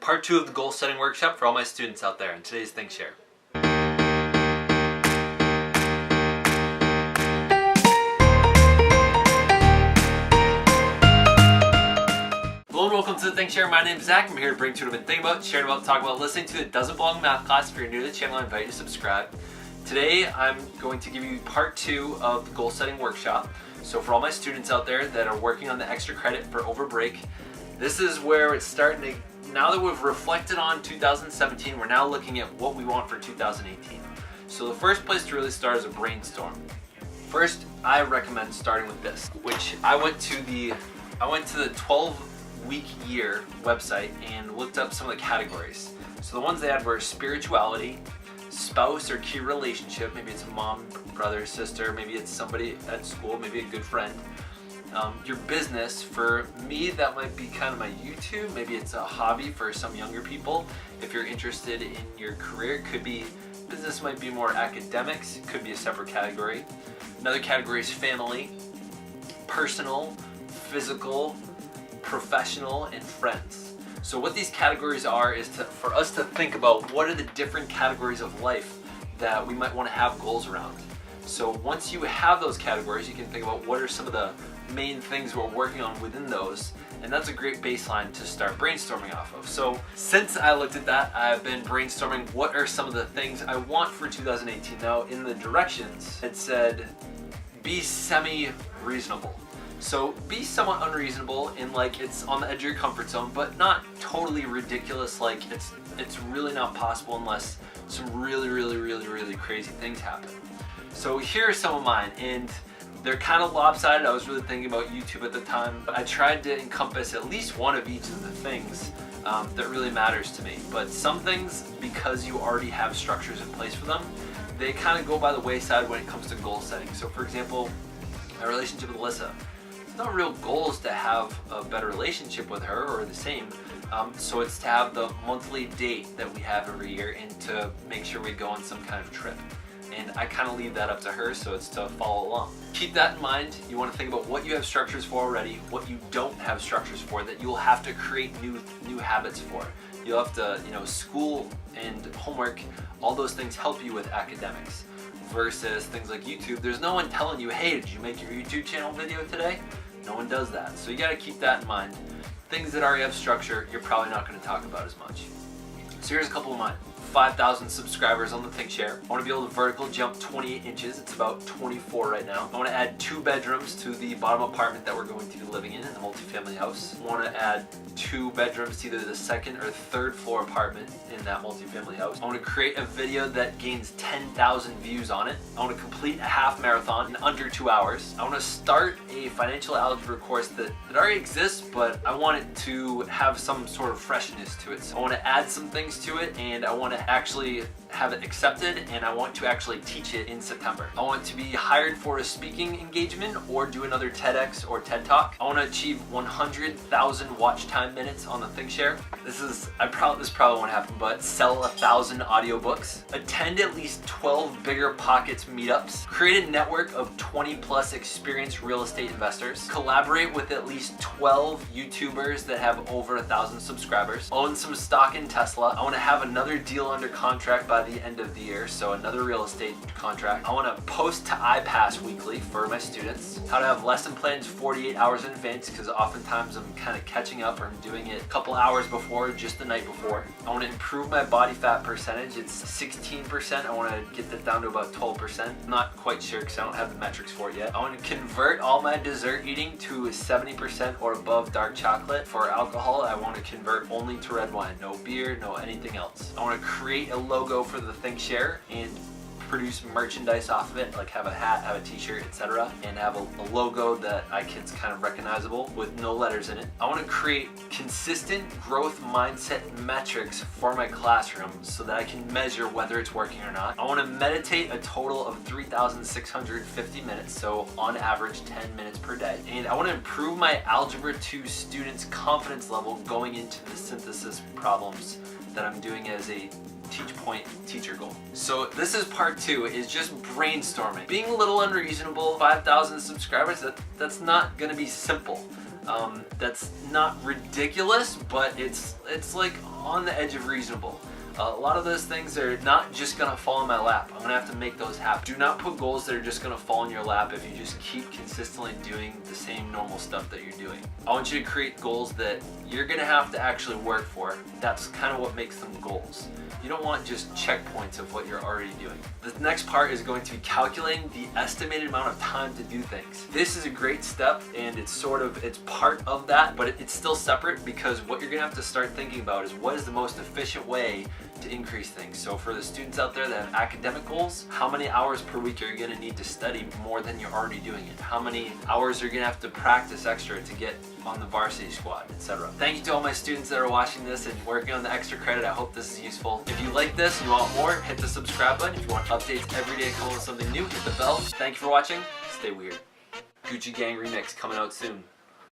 part 2 of the goal setting workshop for all my students out there in today's ThinkShare. Hello and welcome to the ThinkShare. My name is Zach. I'm here to bring to you what I've been thinking about, sharing about, talk about, listening to. It doesn't belong in math class. If you're new to the channel, I invite you to subscribe. Today I'm going to give you part 2 of the goal setting workshop. So for all my students out there that are working on the extra credit for over break, this is where it's starting to, now that we've reflected on 2017, we're now looking at what we want for 2018. So the first place to really start is a brainstorm. First, I recommend starting with this, which I went to the 12-week year website and looked up some of the categories. So the ones they had were spirituality, spouse or key relationship, maybe it's a mom, brother, sister, maybe it's somebody at school, maybe a good friend. Your business, for me that might be kind of my YouTube, maybe it's a hobby for some younger people. If you're interested in your career, it could be, business might be more academics, it could be a separate category. Another category is family, personal, physical, professional, and friends. So what these categories are is for us to think about what are the different categories of life that we might want to have goals around. So once you have those categories, you can think about what are some of the main things we're working on within those, and that's a great baseline to start brainstorming off of. So since I looked at that, I've been brainstorming what are some of the things I want for 2018. Now in the directions, it said be semi-reasonable. So be somewhat unreasonable in like it's on the edge of your comfort zone, but not totally ridiculous, like it's really not possible unless some really crazy things happen. So here are some of mine, and they're kind of lopsided. I was really thinking about YouTube at the time, but I tried to encompass at least one of each of the things that really matters to me. But some things, because you already have structures in place for them, they kind of go by the wayside when it comes to goal setting. So for example, my relationship with Alyssa, it's not real goals to have a better relationship with her or the same. So it's to have the monthly date that we have every year and to make sure we go on some kind of trip. And I kind of leave that up to her, so it's to follow along. Keep that in mind. You want to think about what you have structures for already, what you don't have structures for that you'll have to create new habits for. You'll have to, school and homework, all those things help you with academics. Versus things like YouTube, there's no one telling you, hey, did you make your YouTube channel video today? No one does that. So you got to keep that in mind. Things that already have structure, you're probably not going to talk about as much. So here's a couple of mine. 5,000 subscribers on the ThinkShare. I want to be able to vertical jump 28 inches. It's about 24 right now. I want to add 2 bedrooms to the bottom apartment that we're going to be living in the multifamily house. I want to add 2 bedrooms to either the 2nd or 3rd floor apartment in that multifamily house. I want to create a video that gains 10,000 views on it. I want to complete a half marathon in under 2 hours. I want to start a financial algebra course that already exists, but I want it to have some sort of freshness to it. So I want to add some things to it, and I want to actually have it accepted, and I want to actually teach it in September. I want to be hired for a speaking engagement or do another TEDx or TED Talk. I want to achieve 100,000 watch time minutes on the ThinkShare. This probably won't happen, but sell 1,000 audiobooks. Attend at least 12 Bigger Pockets meetups. Create a network of 20+ experienced real estate investors. Collaborate with at least 12 YouTubers that have over 1,000 subscribers. Own some stock in Tesla. I want to have another deal under contract by the end of the year, so another real estate contract. I want to post to iPass weekly for my students. How to have lesson plans 48 hours in advance, because oftentimes I'm kind of catching up or I'm doing it a couple hours before, just the night before. I want to improve my body fat percentage. It's 16%. I want to get that down to about 12%. I'm not quite sure because I don't have the metrics for it yet. I want to convert all my dessert eating to 70% or above dark chocolate. For alcohol, I want to convert only to red wine. No beer, no anything else. I want to create a logo for the ThinkShare and produce merchandise off of it, like have a hat, have a t-shirt, etc., and have a logo that it's kind of recognizable with no letters in it. I want to create consistent growth mindset metrics for my classroom so that I can measure whether it's working or not. I want to meditate a total of 3,650 minutes, so on average 10 minutes per day. And I want to improve my Algebra 2 students' confidence level going into the synthesis problems that I'm doing as a teach point teacher goal. So this is part 2, is just brainstorming. Being a little unreasonable, 5,000 subscribers, that's not gonna be simple. That's not ridiculous, but it's like on the edge of reasonable. A lot of those things are not just gonna fall in my lap. I'm gonna have to make those happen. Do not put goals that are just gonna fall in your lap if you just keep consistently doing the same normal stuff that you're doing. I want you to create goals that you're gonna have to actually work for. That's kind of what makes them goals. You don't want just checkpoints of what you're already doing. The next part is going to be calculating the estimated amount of time to do things. This is a great step, and it's part of that, but it's still separate, because what you're gonna have to start thinking about is what is the most efficient way to increase things. So for the students out there that have academic goals, how many hours per week are you gonna need to study more than you're already doing it? How many hours are you gonna have to practice extra to get on the varsity squad, etc. Thank you to all my students that are watching this and working on the extra credit. I hope this is useful. If you like this and you want more, hit the subscribe button. If you want updates every day coming with something new, hit the bell. Thank you for watching. Stay weird. Gucci Gang remix coming out soon.